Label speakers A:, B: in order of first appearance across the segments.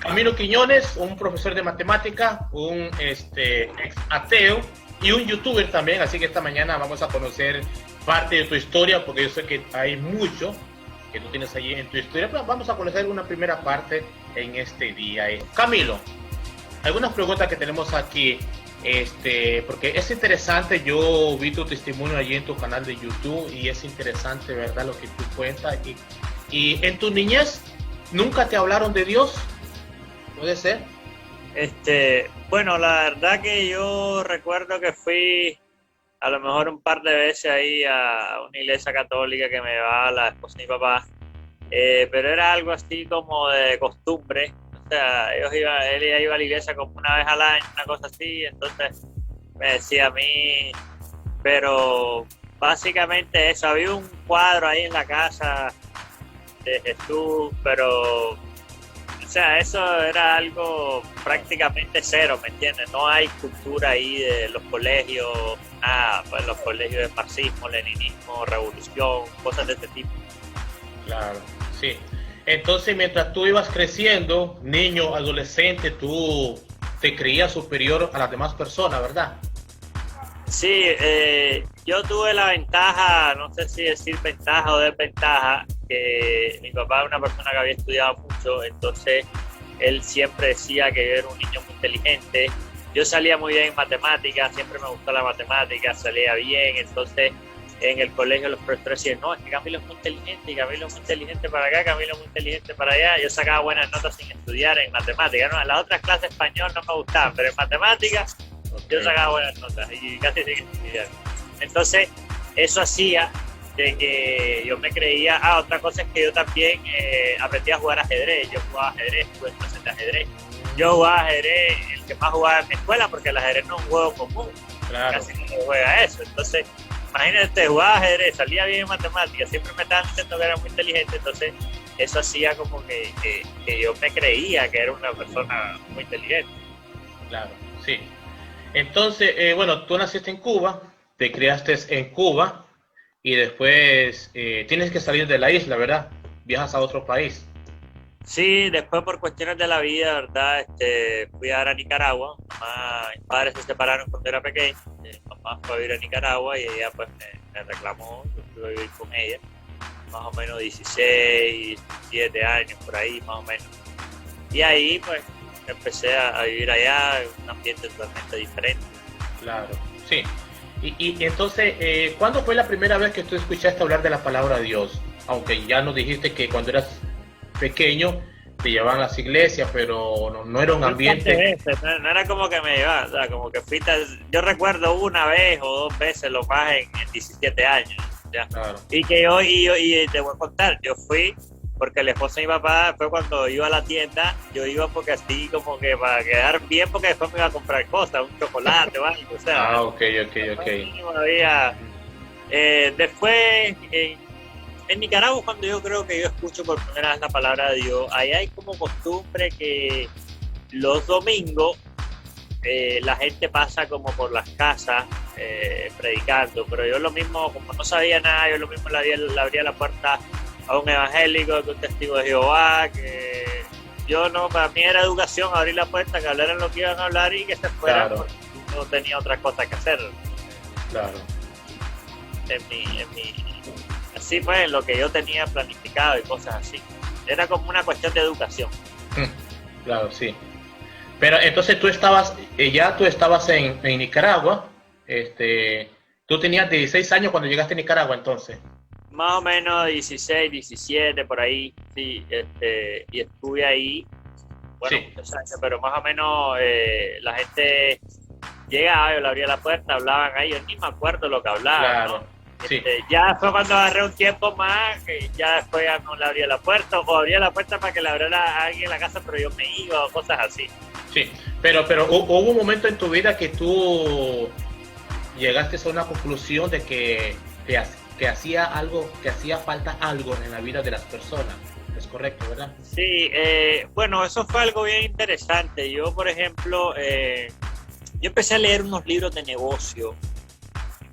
A: Camilo Quiñones, un profesor de matemática, un ex ateo y un youtuber también, así que esta mañana vamos a conocer parte de tu historia, porque yo sé que hay mucho que tú tienes allí en tu historia, pero vamos a conocer una primera parte en este día. Camilo, algunas preguntas que tenemos aquí, porque es interesante. Yo vi tu testimonio allí en tu canal de YouTube y es interesante, ¿verdad?, lo que tú cuentas. Y en tu niñez, ¿nunca te hablaron de Dios? ¿Puede ser?
B: Bueno, la verdad que yo recuerdo que fui a lo mejor un par de veces ahí a una iglesia católica que me llevaba la esposa de mi papá, pero era algo así como de costumbre. O sea, él iba a la iglesia como una vez al año, una cosa así. Entonces me decía a mí, pero básicamente eso, había un cuadro ahí en la casa de Jesús, pero o sea, eso era algo prácticamente cero, ¿me entiendes? No hay cultura ahí de los colegios, nada, pues los colegios de marxismo, leninismo, revolución, cosas de este tipo.
A: Claro, sí. Entonces, mientras tú ibas creciendo, niño, adolescente, tú te creías superior a las demás personas, ¿verdad?
B: Sí, yo tuve la ventaja, no sé si decir ventaja o desventaja, que mi papá es una persona que había estudiado mucho, entonces él siempre decía que yo era un niño muy inteligente. Yo salía muy bien en matemáticas, siempre me gustó la matemática, salía bien. Entonces en el colegio los profesores decían, no, es que Camilo es muy inteligente, y Camilo es muy inteligente para acá, Camilo es muy inteligente para allá. Yo sacaba buenas notas sin estudiar en matemáticas, ¿no? En las otras clases español no me gustaban, pero en matemáticas yo sacaba buenas notas y casi sin estudiar. Entonces eso hacía de que yo me creía. Otra cosa es que yo también aprendí a jugar ajedrez. Yo jugaba ajedrez, tuve clases de ajedrez. Yo jugaba ajedrez, el que más jugaba en mi escuela, porque el ajedrez no es un juego común. Claro. Casi no se juega eso. Entonces, imagínate, jugaba ajedrez, salía bien en matemáticas, siempre me estaban diciendo que era muy inteligente. Entonces, eso hacía como que yo me creía que era una persona muy inteligente.
A: Claro, sí. Entonces, bueno, tú naciste en Cuba, te criaste en Cuba y después tienes que salir de la isla, ¿verdad? Viajas a otro país.
B: Sí, después por cuestiones de la vida, ¿verdad? Fui a Nicaragua. Mis padres se separaron cuando era pequeño. Mi mamá fue a vivir a Nicaragua y ella pues me reclamó. Yo fui a vivir con ella, más o menos 16, 17 años, por ahí, más o menos. Y ahí pues empecé a vivir allá en un ambiente totalmente diferente.
A: Claro, sí. Y entonces, ¿cuándo fue la primera vez que tú escuchaste hablar de la palabra de Dios? Aunque ya nos dijiste que cuando eras pequeño te llevaban a las iglesias, pero no era un ambiente.
B: No era como que me llevaban, o sea, como que yo recuerdo una vez o dos veces lo más en 17 años. ¿Ya? Claro. Y te voy a contar, yo fui porque la esposa de mi papá fue cuando iba a la tienda. Yo iba porque así como que para quedar bien, porque después me iba a comprar cosas, un chocolate o algo, o sea.
A: Ok.
B: Después en Nicaragua, cuando yo creo que yo escucho por primera vez la palabra de Dios, ahí hay como costumbre que los domingos la gente pasa como por las casas predicando, pero yo lo mismo, como no sabía nada, yo lo mismo le abría la puerta a un evangélico, que un testigo de Jehová, que yo no, para mí era educación abrir la puerta, que hablaran lo que iban a hablar y que se fueran, claro, porque no tenía otra cosa que hacer.
A: Claro.
B: Así pues, lo que yo tenía planificado y cosas así. Era como una cuestión de educación.
A: Claro, sí. Pero entonces tú estabas en Nicaragua, tú tenías 16 años cuando llegaste a Nicaragua entonces.
B: Más o menos 16, 17, por ahí, sí, y estuve ahí, bueno, sí, muchos años, pero más o menos la gente llegaba, yo le abría la puerta, hablaban ahí, yo ni me acuerdo lo que hablaban, claro, ¿no? Sí. Ya fue cuando agarré un tiempo más, que ya después ya no le abría la puerta, o abría la puerta para que le abriera a alguien en la casa, pero yo me iba, o cosas así.
A: Sí, pero hubo un momento en tu vida que tú llegaste a una conclusión de que hacía falta algo en la vida de las personas. Es correcto, ¿verdad?
B: Sí, bueno, eso fue algo bien interesante. Yo, por ejemplo, yo empecé a leer unos libros de negocio,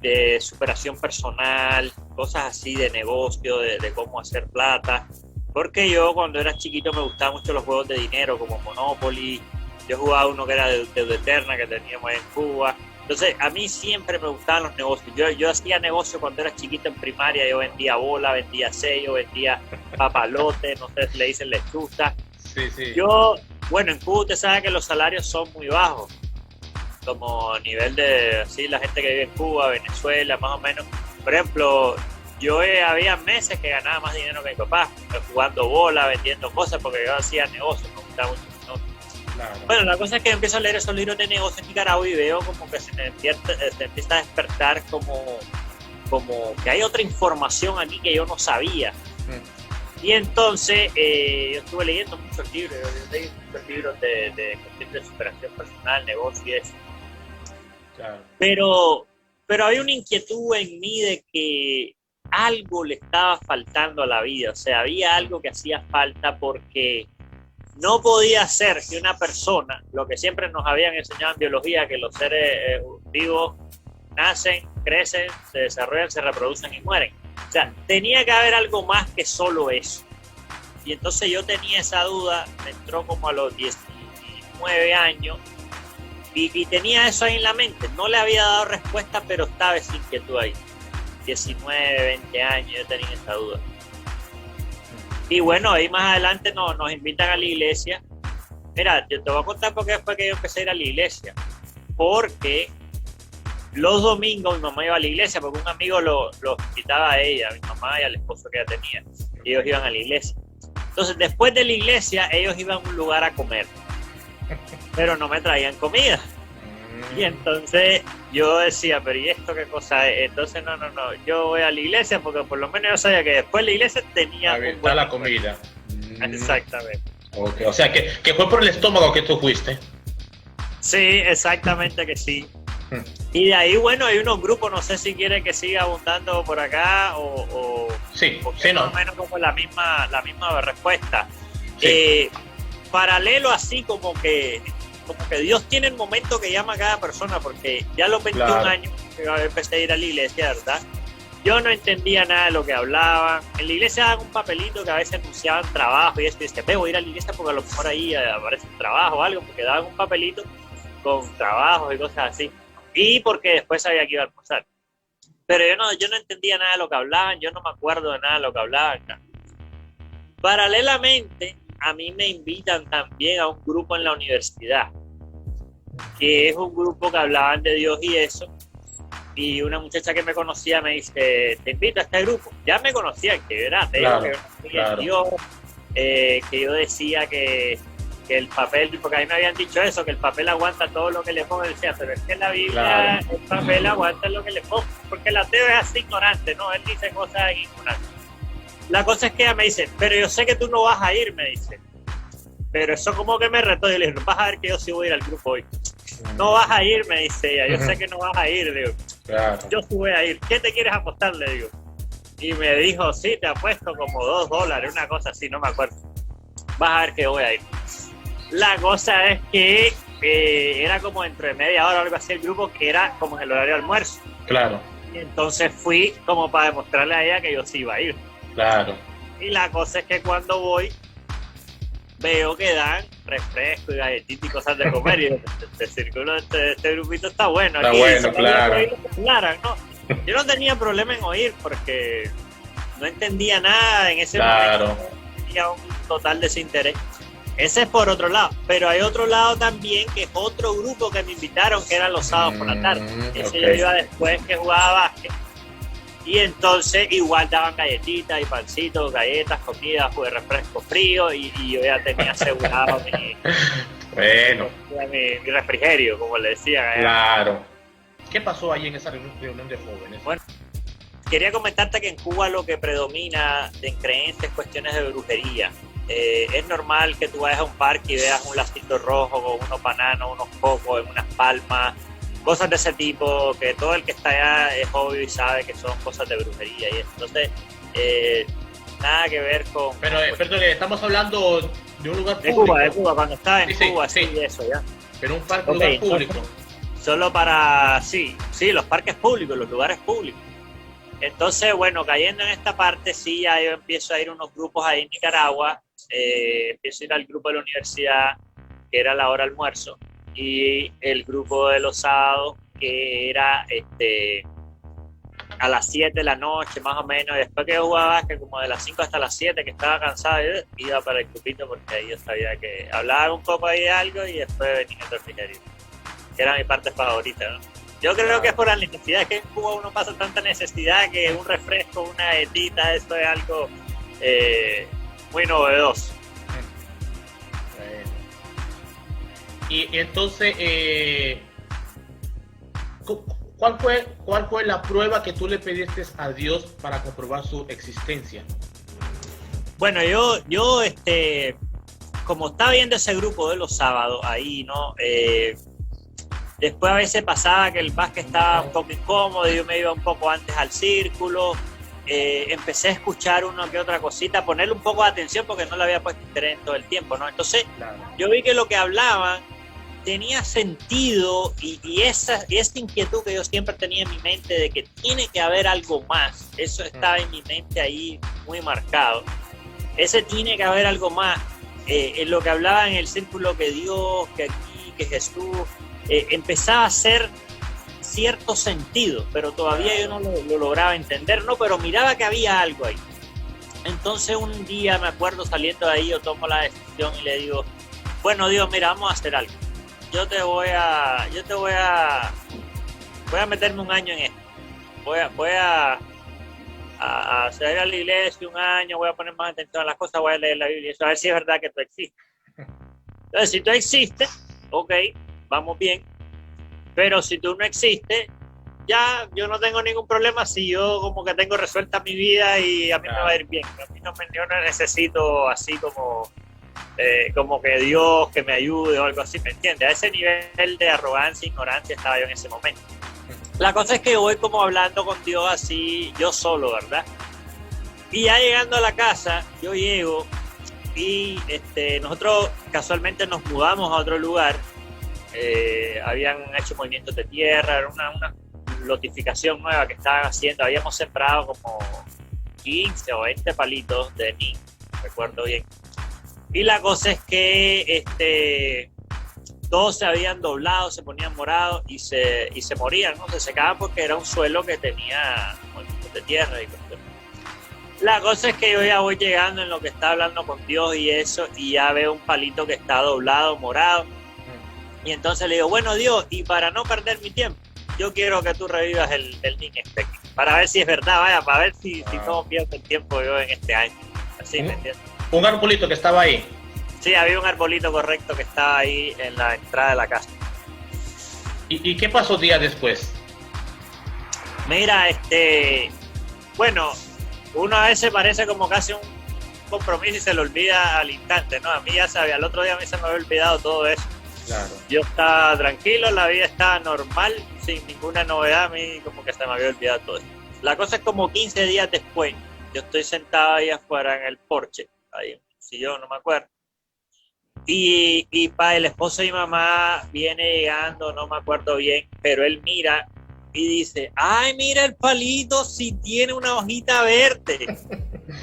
B: de superación personal, cosas así de negocio, de cómo hacer plata. Porque yo cuando era chiquito me gustaban mucho los juegos de dinero como Monopoly. Yo jugaba uno que era de Deuda Eterna que teníamos en Cuba. Entonces a mí siempre me gustaban los negocios. Yo hacía negocio cuando era chiquito en primaria. Yo vendía bola, vendía sello, vendía papalote, no sé si le dicen lechuza.
A: Sí, sí.
B: Bueno, en Cuba usted sabe que los salarios son muy bajos, como a nivel de así la gente que vive en Cuba, Venezuela, más o menos. Por ejemplo, había meses que ganaba más dinero que mi papá, jugando bola, vendiendo cosas, porque yo hacía negocios, me gustaba mucho el negocio.
A: Claro.
B: Bueno, la cosa es que empiezo a leer esos libros de negocios en Nicaragua y veo como que se empieza a despertar como que hay otra información aquí que yo no sabía. Y entonces yo estuve leyendo muchos libros, de cuestiones de superación personal, negocio y eso.
A: Claro.
B: Pero había una inquietud en mí de que algo le estaba faltando a la vida, o sea, había algo que hacía falta porque no podía ser que una persona, lo que siempre nos habían enseñado en biología, que los seres vivos nacen, crecen, se desarrollan, se reproducen y mueren. O sea, tenía que haber algo más que solo eso. Y entonces yo tenía esa duda, me entró como a los 19 años y tenía eso ahí en la mente. No le había dado respuesta, pero estaba esa inquietud ahí. 19, 20 años yo tenía esa duda. Y bueno, ahí más adelante nos invitan a la iglesia. Mira, yo te voy a contar por qué fue que yo empecé a ir a la iglesia. Porque los domingos mi mamá iba a la iglesia porque un amigo los invitaba a ella, a mi mamá y al esposo que ella tenía. Y ellos iban a la iglesia. Entonces, después de la iglesia, ellos iban a un lugar a comer. Pero no me traían comida. Y entonces yo decía, pero ¿y esto qué cosa es? Entonces, no, yo voy a la iglesia porque por lo menos yo sabía que después de la iglesia tenía
A: está la comida.
B: Exactamente.
A: Okay. O sea, que fue por el estómago que tú fuiste.
B: Sí, exactamente que sí. Y de ahí, bueno, hay unos grupos, no sé si quieren que siga abundando por acá o
A: sí,
B: sí,
A: no.
B: Más o menos como la misma respuesta.
A: Sí.
B: Paralelo así como que Dios tiene el momento que llama a cada persona, porque ya a los 21 años que empecé a ir a la iglesia, ¿verdad? Yo no entendía nada de lo que hablaban. En la iglesia daban un papelito que a veces anunciaban trabajo y esto, y decía, voy a ir a la iglesia porque a lo mejor ahí aparece un trabajo o algo, porque daban un papelito con trabajos y cosas así. Y porque después sabía que iba a almorzar. Pero yo no entendía nada de lo que hablaban, yo no me acuerdo de nada de lo que hablaban. Paralelamente, a mí me invitan también a un grupo en la universidad, que es un grupo que hablaban de Dios y eso, y una muchacha que me conocía me dice, te invito a este grupo. Ya me conocían, que yo era ateo, que yo no creía en Dios, que yo decía que el papel, porque a mí me habían dicho eso, que el papel aguanta todo lo que le pongo, decía, pero es que en la Biblia el papel aguanta lo que le pongo, porque el ateo es así ignorante, ¿no? Él dice cosas ignorantes. La cosa es que ella me dice, pero yo sé que tú no vas a ir, me dice. Pero eso como que me retó. Yo le dije, no vas a ver que yo sí voy a ir al grupo hoy. No vas a ir, me dice ella. Yo sé que no vas a ir, digo.
A: Claro.
B: Yo sí voy a ir. ¿Qué te quieres apostar? Le digo. Y me dijo, sí, te apuesto como $2, una cosa así, no me acuerdo. Vas a ver que yo voy a ir. La cosa es que era como dentro de media hora o algo así el grupo, que era como en el horario de almuerzo.
A: Claro.
B: Y entonces fui como para demostrarle a ella que yo sí iba a ir.
A: Claro.
B: Y la cosa es que cuando voy, veo que dan refresco y galletitas y cosas de comer. Y este círculo, este grupito está bueno.
A: Está
B: aquí,
A: bueno, claro.
B: ¿no? Yo no tenía problema en oír porque no entendía nada en ese
A: claro.
B: momento. Tenía un total desinterés. Ese es por otro lado. Pero hay otro lado también, que es otro grupo que me invitaron, que era los sábados por la tarde. Ese yo iba después que jugaba básquet. Y entonces igual daban galletitas y pancitos, galletas, comida, refresco frío, y yo ya tenía asegurado mi refrigerio, como le decían.
A: Claro. ¿Qué pasó ahí en esa reunión de jóvenes?
B: Bueno, quería comentarte que en Cuba lo que predomina en creencias es cuestiones de brujería. Es normal que tú vayas a un parque y veas un lacito rojo con unos bananos, unos cocos en unas palmas, cosas de ese tipo, que todo el que está allá es obvio y sabe que son cosas de brujería y eso. Entonces, nada que ver con...
A: Pero, perdón, estamos hablando de un lugar público.
B: De Cuba, cuando estaba en Cuba, sí, eso ya.
A: Pero un parque, lugar público.
B: Solo para, sí, los parques públicos, los lugares públicos. Entonces, bueno, cayendo en esta parte, sí, ya yo empiezo a ir a unos grupos ahí en Nicaragua, empiezo a ir al grupo de la universidad, que era la hora almuerzo, y el grupo de los sábados, que era a las 7 de la noche, más o menos, y después que yo jugaba básquet, como de las 5 hasta las 7, que estaba cansado, yo iba para el grupito, porque ahí yo sabía que hablaba un poco ahí de algo, y después venía el refrigerio, que era mi parte favorita, ¿no? Yo creo que es por la necesidad, que en Cuba uno pasa tanta necesidad que un refresco, una galletita, eso es algo muy novedoso.
A: Y entonces, ¿cuál fue la prueba que tú le pediste a Dios para comprobar su existencia?
B: Bueno, yo como estaba viendo ese grupo de los sábados ahí, ¿no? Después a veces pasaba que el básquet estaba un poco incómodo, yo me iba un poco antes al círculo, empecé a escuchar una que otra cosita, ponerle un poco de atención porque no le había puesto interés en todo el tiempo, ¿no? Entonces yo vi que lo que hablaban tenía sentido y esa inquietud que yo siempre tenía en mi mente de que tiene que haber algo más, eso estaba en mi mente ahí muy marcado. Ese tiene que haber algo más, en lo que hablaba en el círculo, que Dios, que aquí, que Jesús, empezaba a hacer cierto sentido, pero todavía yo no lo lograba entender, ¿no? Pero miraba que había algo ahí. Entonces un día me acuerdo saliendo de ahí, yo tomo la decisión y le digo, bueno, Dios, mira, vamos a hacer algo. Voy a meterme un año en esto. Voy a salir a la iglesia un año, voy a poner más atención a las cosas, voy a leer la Biblia, a ver si es verdad que tú existes. Entonces, si tú existes, ok, vamos bien, pero si tú no existes, ya yo no tengo ningún problema si yo como que tengo resuelta mi vida y a mí me va a ir bien. A mí yo no necesito así como que Dios que me ayude o algo así, ¿me entiendes? A ese nivel de arrogancia e ignorancia estaba yo en ese momento. La cosa es que yo voy como hablando con Dios así, yo solo, ¿verdad? Y ya llegando a la casa, yo llego y nosotros casualmente nos mudamos a otro lugar. Habían hecho movimientos de tierra, era una lotificación nueva que estaban haciendo. Habíamos sembrado como 15 o 20 palitos de mí, recuerdo bien. Y la cosa es que todos se habían doblado, se ponían morados y se morían, ¿no? Se secaban porque era un suelo que tenía movimientos de tierra y cosas. La cosa es que yo ya voy llegando en lo que está hablando con Dios y eso, y ya veo un palito que está doblado, morado. Y entonces le digo, bueno, Dios, y para no perder mi tiempo, yo quiero que tú revivas el niño para ver si es verdad, vaya, para ver si no pierdo el tiempo yo en este año. Así, ¿me entiendes?
A: Un arbolito que estaba ahí.
B: Sí, había un arbolito correcto que estaba ahí en la entrada de la casa.
A: ¿Y qué pasó días después?
B: Mira, bueno, uno a veces parece como casi un compromiso y se lo olvida al instante, ¿no? A mí ya sabía, el otro día a mí se me había olvidado todo eso. Claro. Yo estaba tranquilo, la vida estaba normal, sin ninguna novedad, a mí como que se me había olvidado todo eso. La cosa es como 15 días después, yo estoy sentado ahí afuera en el porche, ahí en un sillón, no me acuerdo. Y el esposo de mi mamá viene llegando, no me acuerdo bien, pero él mira y dice, ay, mira el palito, si tiene una hojita verde.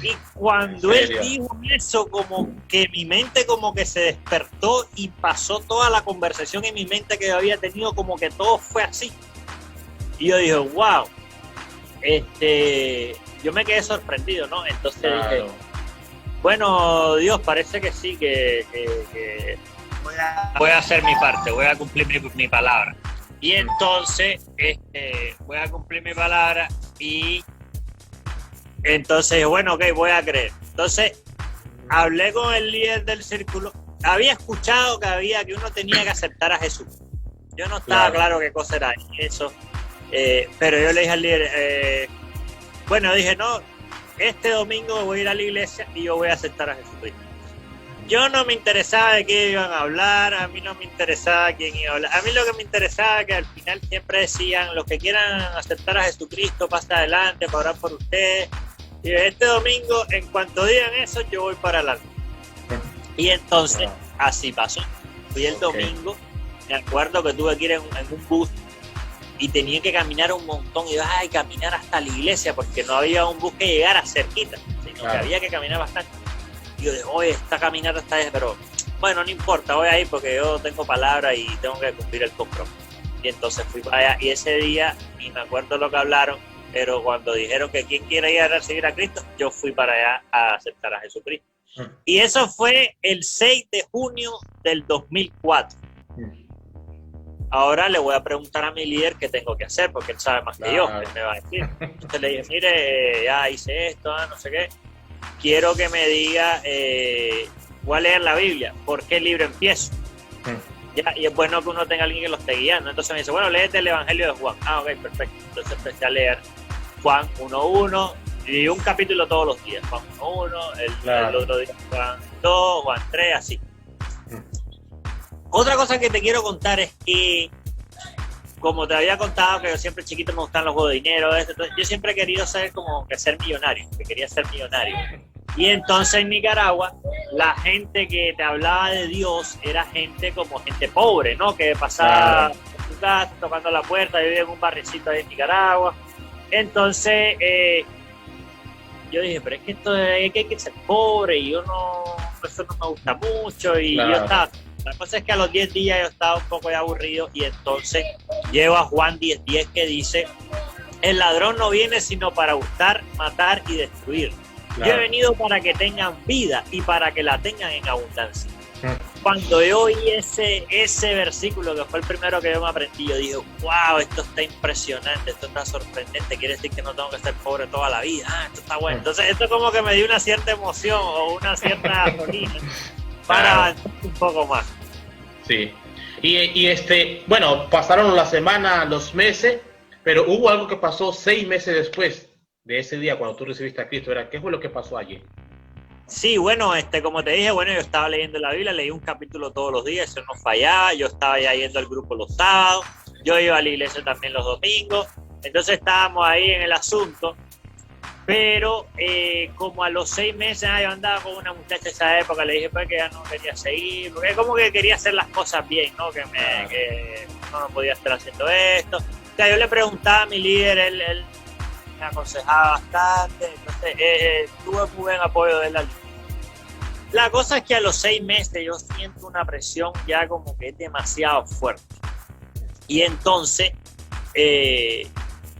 B: Y cuando él dijo eso, como que mi mente como que se despertó y pasó toda la conversación en mi mente que yo había tenido, como que todo fue así. Y yo dije, wow, yo me quedé sorprendido, ¿no? Entonces dije, bueno, Dios, parece que sí, que voy a hacer mi parte, voy a cumplir mi palabra. Y entonces voy a cumplir mi palabra y entonces, bueno, ok, voy a creer. Entonces, hablé con el líder del círculo. Había escuchado que uno tenía que aceptar a Jesús. Yo no estaba claro qué cosa era eso, pero yo le dije al líder, bueno, dije, no, este domingo voy a ir a la iglesia y yo voy a aceptar a Jesucristo. Yo no me interesaba de qué iban a hablar, a mí no me interesaba quién iba a hablar. A mí lo que me interesaba es que al final siempre decían, los que quieran aceptar a Jesucristo, pasa adelante para orar por ustedes. Y este domingo, en cuanto digan eso, yo voy para adelante. Y entonces, así pasó. Fui el domingo, me acuerdo que tuve que ir en un bus y tenía que caminar un montón, y iba a caminar hasta la iglesia porque no había un bus que llegara cerquita, sino que había que caminar bastante. Y yo dije, oye, esta caminata está bien, pero bueno, no importa, voy a ir porque yo tengo palabra y tengo que cumplir el compromiso. Y entonces fui para allá, y ese día, ni me acuerdo lo que hablaron, pero cuando dijeron que quién quiere ir a recibir a Cristo, yo fui para allá a aceptar a Jesucristo. Y eso fue el 6 de junio del 2004. Ahora le voy a preguntar a mi líder qué tengo que hacer, porque él sabe más que yo, él me va a decir. Entonces le dije, mire, ya hice esto, no sé qué. Quiero que me diga, voy a leer la Biblia, ¿por qué libro empiezo? Ya, y es bueno que uno tenga alguien que lo esté guiando. Entonces me dice, bueno, léete el Evangelio de Juan. Ah, ok, perfecto. Entonces empecé a leer Juan 1.1, y un capítulo todos los días. Juan 1.1, el otro día Juan 2, Juan 3, así. Otra cosa que te quiero contar es que, como te había contado, que yo siempre chiquito me gustan los juegos de dinero, entonces yo siempre he querido ser como que ser millonario, que quería ser millonario. Y entonces en Nicaragua, la gente que te hablaba de Dios era gente como gente pobre, ¿no? Que pasaba en su casa tocando la puerta, yo vivía en un barricito ahí en Nicaragua. Entonces, yo dije, pero es que esto es que hay que ser pobre, y yo no, eso no me gusta mucho, y yo estaba... La cosa es que a los 10 días yo estaba un poco ya aburrido, y entonces llego a Juan 10:10 que dice, el ladrón no viene sino para hurtar, matar y destruir. Yo he venido para que tengan vida y para que la tengan en abundancia. Cuando yo oí ese versículo, que fue el primero que yo me aprendí, yo dije, wow, esto está impresionante, esto está sorprendente, quiere decir que no tengo que ser pobre toda la vida, esto está bueno. Entonces esto como que me dio una cierta emoción o una cierta agonía para avanzar un poco más.
A: Sí. Y bueno, pasaron la semana, los meses, pero hubo algo que pasó 6 meses después de ese día cuando tú recibiste a Cristo, ¿verdad? ¿Qué fue lo que pasó allí?
B: Sí, bueno, como te dije, bueno, yo estaba leyendo la Biblia, leí un capítulo todos los días, eso no fallaba, yo estaba ya yendo al grupo los sábados, yo iba a la iglesia también los domingos, entonces estábamos ahí en el asunto, pero como a los 6 meses, yo andaba con una muchacha esa época, le dije pues que ya no quería seguir, porque como que quería hacer las cosas bien, ¿no? Que no podía estar haciendo esto. O sea, yo le preguntaba a mi líder, él me aconsejaba bastante, entonces tuve muy buen apoyo de él. La cosa es que a los 6 meses yo siento una presión ya como que es demasiado fuerte, y entonces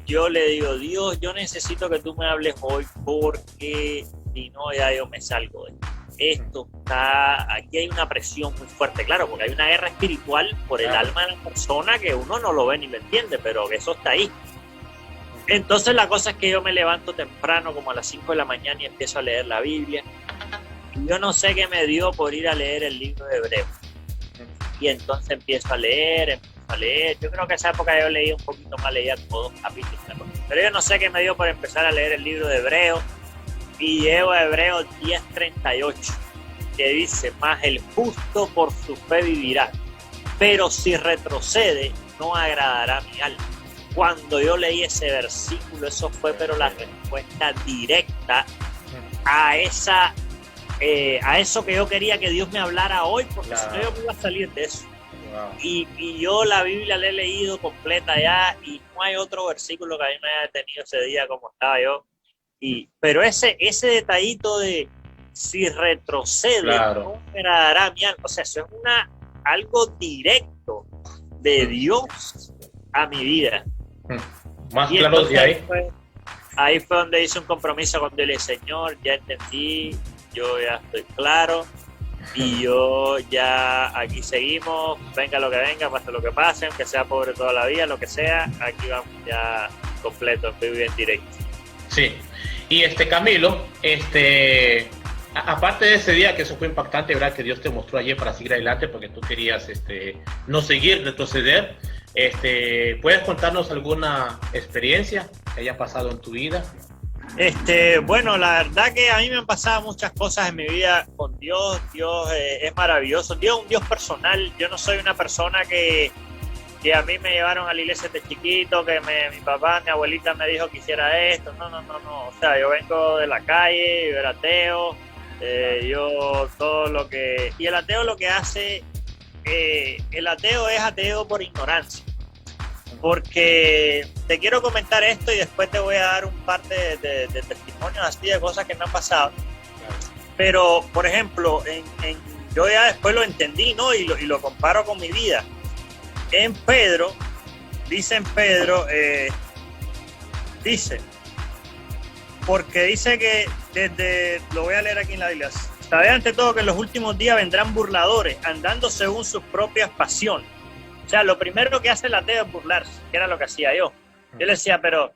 B: yo le digo, Dios, yo necesito que tú me hables hoy, porque si no ya yo me salgo de esto. Aquí hay una presión muy fuerte, claro, porque hay una guerra espiritual por el alma de la persona que uno no lo ve ni lo entiende, pero que eso está ahí. Entonces la cosa es que yo me levanto temprano, como a las 5 de la mañana, y empiezo a leer la Biblia. Y yo no sé qué me dio por ir a leer el libro de Hebreos. Y entonces empiezo a leer. Yo creo que esa época yo leía un poquito más, leía como 2 capítulos. Pero yo no sé qué me dio por empezar a leer el libro de Hebreos. Y llego a Hebreos 10:38, que dice, más el justo por su fe vivirá, pero si retrocede no agradará mi alma. Cuando yo leí ese versículo, eso fue pero la respuesta directa a eso que yo quería que Dios me hablara hoy, porque si no yo me iba a salir de eso. Y yo la Biblia la he leído completa ya, y no hay otro versículo que a mí me haya detenido ese día como estaba yo. Pero ese detallito de si retrocede no agradará mi alma, o sea, eso es algo directo de Dios a mi vida.
A: Más claro de ahí.
B: Ahí fue donde hice un compromiso con Dios, Señor, ya entendí, yo ya estoy claro, y yo ya aquí seguimos, venga lo que venga, pase lo que pase, aunque sea pobre toda la vida, lo que sea, aquí vamos ya completo, en vivo y en directo.
A: Sí, y Camilo, aparte de ese día, que eso fue impactante, ¿verdad? Que Dios te mostró ayer para seguir adelante, porque tú querías no seguir, retroceder. ¿Puedes contarnos alguna experiencia que haya pasado en tu vida?
B: Bueno, la verdad que a mí me han pasado muchas cosas en mi vida con Dios. Dios es maravilloso. Dios es un Dios personal. Yo no soy una persona que a mí me llevaron a la iglesia de chiquito, que mi papá, mi abuelita me dijo que hiciera esto. No. O sea, yo vengo de la calle, yo era ateo. Yo todo lo que... Y el ateo lo que hace... el ateo es ateo por ignorancia. porque te quiero comentar esto y después te voy a dar un par de testimonios así de cosas que me han pasado. Pero, por ejemplo, yo ya después lo entendí, ¿no? Y lo comparo con mi vida. En Pedro, dice, porque dice que lo voy a leer aquí en la Biblia, sabe ante todo que en los últimos días vendrán burladores, andando según sus propias pasiones. O sea, lo primero que hace el ateo es burlarse, que era lo que hacía yo. Yo le decía, pero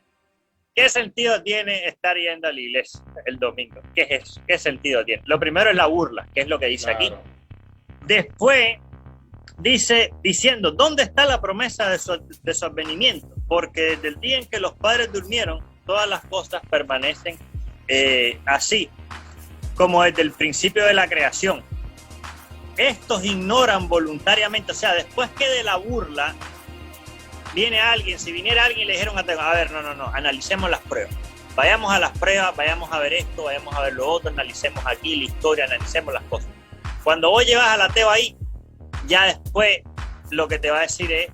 B: ¿qué sentido tiene estar yendo a la iglesia el domingo? ¿Qué es eso? ¿Qué sentido tiene? Lo primero es la burla, que es lo que dice aquí. Después dice, diciendo, ¿dónde está la promesa de su advenimiento? Porque desde el día en que los padres durmieron, todas las cosas permanecen así, como desde el principio de la creación. Estos ignoran voluntariamente, o sea, después que de la burla viene alguien, si viniera alguien y le dijeron a ver, no, analicemos las pruebas. Vayamos a las pruebas, vayamos a ver esto, vayamos a ver lo otro, analicemos aquí la historia, analicemos las cosas. Cuando vos llevas al ateo ahí, ya después lo que te va a decir es,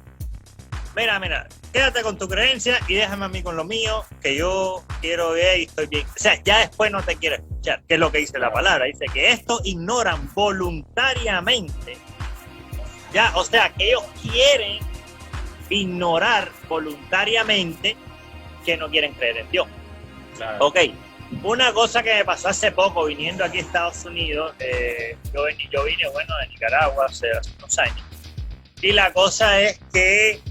B: mira, quédate con tu creencia y déjame a mí con lo mío, que yo quiero ver y estoy bien. O sea, ya después no te quiero escuchar, que es lo que dice la palabra. Dice que estos ignoran voluntariamente, ya, o sea, que ellos quieren ignorar voluntariamente que no quieren creer en Dios. Claro. Ok, una cosa que me pasó hace poco viniendo aquí a Estados Unidos, yo vine, bueno, de Nicaragua hace unos años, y la cosa es que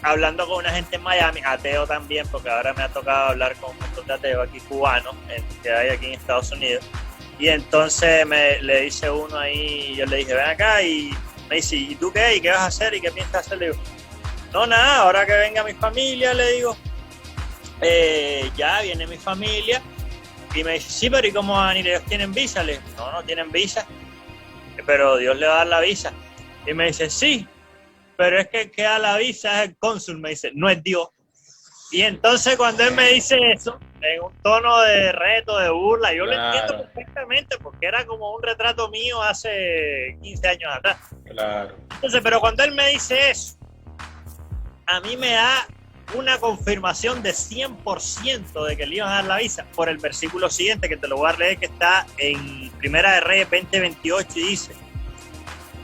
B: hablando con una gente en Miami, ateo también, porque ahora me ha tocado hablar con un montón de ateos aquí cubanos que hay aquí en Estados Unidos, y entonces le dice uno ahí, yo le dije, ven acá, y me dice, ¿y tú qué? ¿Y qué vas a hacer? ¿Y qué piensas hacer? Le digo, no, nada, ahora que venga mi familia, le digo, ya viene mi familia, y me dice, sí, pero ¿y cómo van a ir? ¿Ellos tienen visa? Le digo, no tienen visa, pero Dios le va a dar la visa. Y me dice, sí, pero es que el que da la visa es el cónsul, me dice, no es Dios. Y entonces cuando él me dice eso, en un tono de reto, de burla, yo lo entiendo perfectamente, porque era como un retrato mío hace 15 años atrás. Claro. Entonces, pero cuando él me dice eso, a mí me da una confirmación de 100% de que le iban a dar la visa por el versículo siguiente, que te lo voy a leer, que está en Primera de Reyes 20:28, y dice,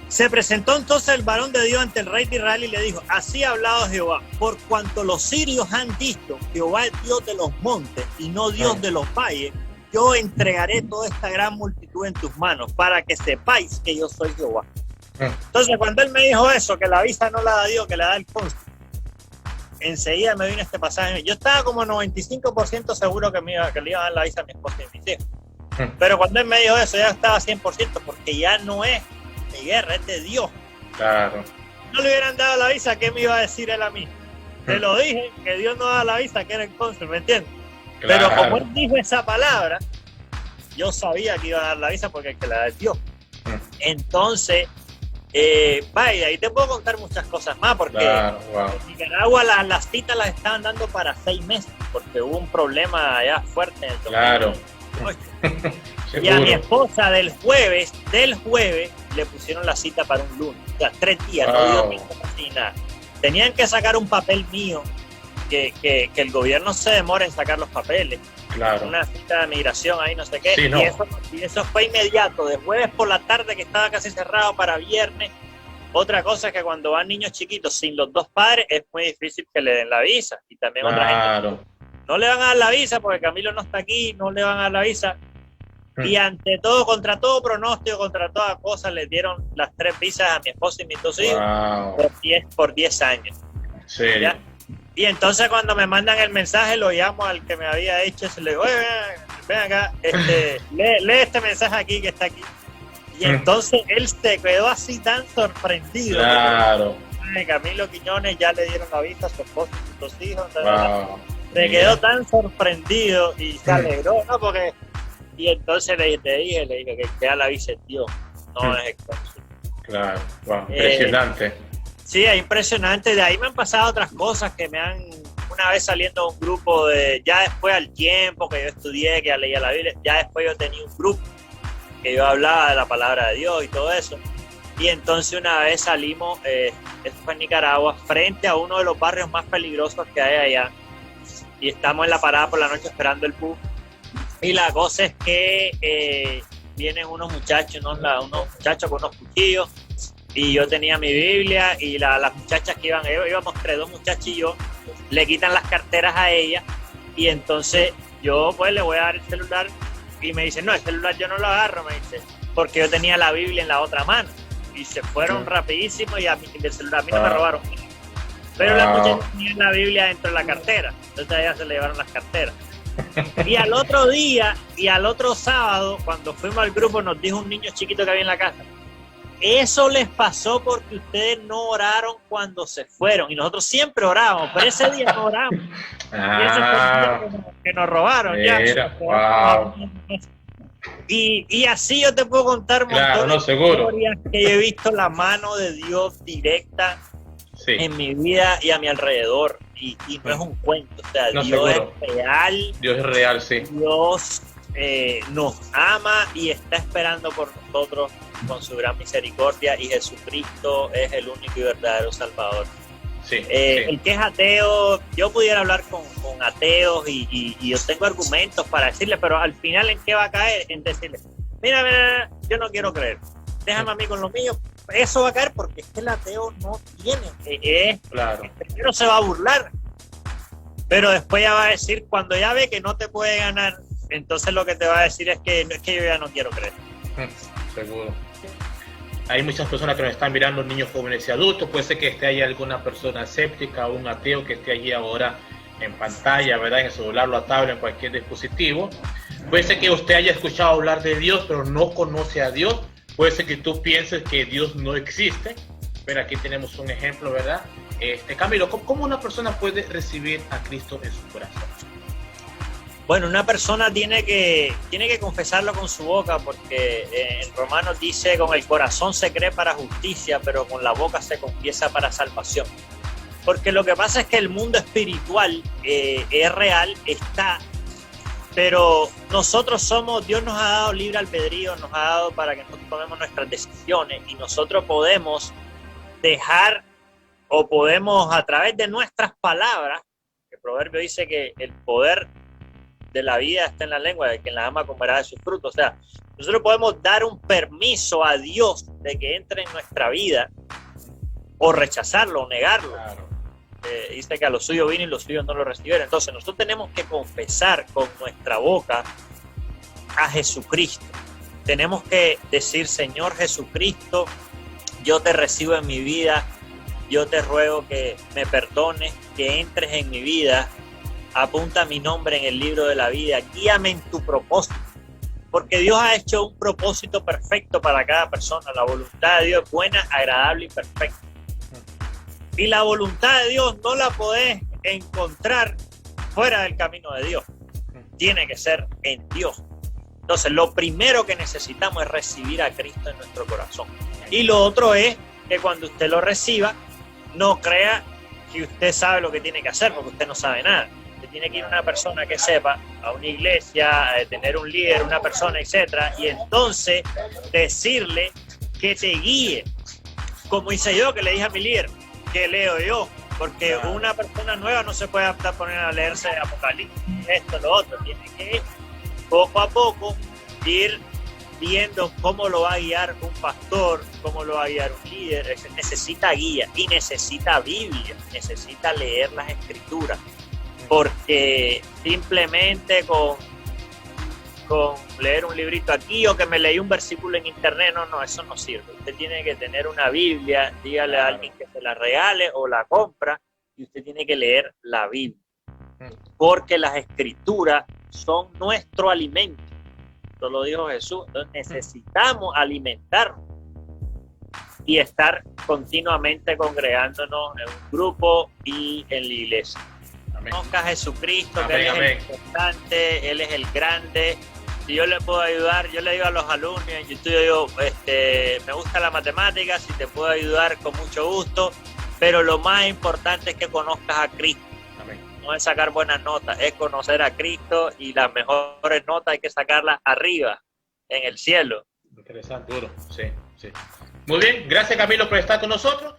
B: se presentó entonces el varón de Dios ante el rey de Israel y le dijo, así ha hablado Jehová, por cuanto los sirios han dicho, Jehová es Dios de los montes y no Dios de los valles, yo entregaré toda esta gran multitud en tus manos para que sepáis que yo soy Jehová. Entonces cuando él me dijo eso, que la visa no la da Dios, que la da el cónsul, enseguida me vino este pasaje. Yo estaba como 95% seguro que le iba a dar la visa a mi esposa y mis hijos. Pero cuando él me dijo eso, ya estaba 100%, porque ya no es de guerra, es de Dios. Claro. No le hubieran dado la visa, ¿qué me iba a decir él a mí? Te lo dije, que Dios no da la visa, que era el cónsul, ¿me entiendes? Claro. Pero como él dijo esa palabra, yo sabía que iba a dar la visa porque el que la da es Dios. Entonces, vaya, y te puedo contar muchas cosas más, porque en Nicaragua las citas las estaban dando para 6 meses, porque hubo un problema allá fuerte en el 2008. Y a mi esposa del jueves le pusieron la cita para un lunes, o sea, 3 días, no dio tiempo ni nada. Tenían que sacar un papel mío, que el gobierno se demora en sacar los papeles. Claro. Una cita de migración ahí, no sé qué. Sí, no. Y eso fue inmediato, de jueves por la tarde, que estaba casi cerrado, para viernes. Otra cosa es que cuando van niños chiquitos sin los 2 padres es muy difícil que le den la visa. Y también otra gente no le van a dar la visa porque Camilo no está aquí, no le van a dar la visa. Y ante todo, contra todo pronóstico, contra toda cosa, le dieron las 3 visas a mi esposa y mis 2 hijos por 10 años. Sí. ¿Ya? Y entonces cuando me mandan el mensaje, lo llamo al que me había hecho, se le digo, ven acá, lee este mensaje aquí, que está aquí. Y entonces él se quedó así tan sorprendido. Claro. Camilo Quiñones ya le dieron la visa a su esposa y sus 2 hijos. Se quedó tan sorprendido y se alegró, ¿no? Porque... Y entonces le dije que queda la visa, tío, no es el cónsul. Claro, impresionante. Sí, es impresionante. De ahí me han pasado otras cosas que me han... Una vez saliendo de un grupo ya después al tiempo que yo estudié, que ya leía la Biblia, ya después yo tenía un grupo que yo hablaba de la palabra de Dios y todo eso. Y entonces una vez salimos, esto fue en Nicaragua, frente a uno de los barrios más peligrosos que hay allá. Y estamos en la parada por la noche esperando el bus. Y la cosa es que vienen unos muchachos con unos cuchillos. Y yo tenía mi Biblia y las muchachas que íbamos dos muchachos y yo, le quitan las carteras a ella. Y entonces yo pues le voy a dar el celular y me dicen, no, el celular yo no lo agarro, me dice, porque yo tenía la Biblia en la otra mano. Y se fueron rapidísimo y el celular a mí no me robaron. Pero las muchachas tenían la Biblia dentro de la cartera, entonces a ellas se le llevaron las carteras. Y al otro día y al otro sábado, cuando fuimos al grupo, nos dijo un niño chiquito que había en la casa, eso les pasó porque ustedes no oraron cuando se fueron. Y nosotros siempre orábamos, pero ese día no oramos. Y ese fue el día que nos robaron. Y así yo te puedo contar montones de historias que yo he visto la mano de Dios directa en mi vida y a mi alrededor. Y no es un cuento, o sea, Dios es real.
A: Dios es real, sí.
B: Dios nos ama y está esperando por nosotros con su gran misericordia, y Jesucristo es el único y verdadero Salvador. El que es ateo, yo pudiera hablar con ateos y yo tengo argumentos para decirle, pero al final ¿en qué va a caer? En decirle, mira, yo no quiero creer, déjame a mí con lo mío. Eso va a caer porque es que el ateo no tiene, primero se va a burlar, pero después ya va a decir, cuando ya ve que no te puede ganar, entonces lo que te va a decir es que yo ya no quiero creer.
A: Seguro. Hay muchas personas que nos están mirando, niños, jóvenes y adultos. Puede ser que esté ahí alguna persona escéptica o un ateo que esté allí ahora en pantalla, ¿verdad? En el celular, la tablet, en cualquier dispositivo. Puede ser que usted haya escuchado hablar de Dios, pero no conoce a Dios. Puede ser que tú pienses que Dios no existe. Pero aquí tenemos un ejemplo, ¿verdad? Camilo, ¿cómo una persona puede recibir a Cristo en su corazón?
B: Bueno, una persona tiene que confesarlo con su boca, porque en Romanos dice, con el corazón se cree para justicia, pero con la boca se confiesa para salvación. Porque lo que pasa es que el mundo espiritual es real, está, pero nosotros Dios nos ha dado libre albedrío, nos ha dado para que nosotros tomemos nuestras decisiones, y nosotros podemos dejar, o podemos a través de nuestras palabras, el proverbio dice que el poder de la vida está en la lengua, de quien la ama comerá de sus frutos. O sea, nosotros podemos dar un permiso a Dios de que entre en nuestra vida, o rechazarlo, o negarlo. Claro. Dice que a los suyos vino y los suyos no lo recibieron. Entonces nosotros tenemos que confesar con nuestra boca a Jesucristo. Tenemos que decir, Señor Jesucristo, yo te recibo en mi vida, yo te ruego que me perdones, que entres en mi vida, apunta mi nombre en el libro de la vida, guíame en tu propósito, porque Dios ha hecho un propósito perfecto para cada persona. La voluntad de Dios es buena, agradable y perfecta. Y la voluntad de Dios no la podés encontrar fuera del camino de Dios. Tiene que ser en Dios. Entonces, lo primero que necesitamos es recibir a Cristo en nuestro corazón. Y lo otro es que cuando usted lo reciba, no crea que usted sabe lo que tiene que hacer, porque usted no sabe nada. Tiene que ir una persona que sepa, a una iglesia, tener un líder, una persona, etcétera, y entonces decirle que te guíe, como hice yo, que le dije a mi líder, que leo yo, porque una persona nueva no se puede poner a leerse Apocalipsis, esto, lo otro. Tiene que poco a poco ir viendo cómo lo va a guiar un pastor, cómo lo va a guiar un líder. Necesita guía y necesita Biblia, necesita leer las Escrituras. Porque simplemente con leer un librito aquí, o que me leí un versículo en internet, no, eso no sirve. Usted tiene que tener una Biblia, dígale a alguien que se la regale o la compra, y usted tiene que leer la Biblia, porque las Escrituras son nuestro alimento. Esto lo dijo Jesús. Entonces necesitamos alimentarnos y estar continuamente congregándonos en un grupo y en la iglesia. Conozca a Jesucristo, que Él es el importante, Él es el grande. Si yo le puedo ayudar, yo le digo a los alumnos en YouTube, yo digo, me gusta la matemática, si te puedo ayudar con mucho gusto, pero lo más importante es que conozcas a Cristo. Amén. No es sacar buenas notas, es conocer a Cristo, y las mejores notas hay que sacarlas arriba, en el cielo.
A: Interesante, duro, sí. Muy bien, gracias Camilo por estar con nosotros.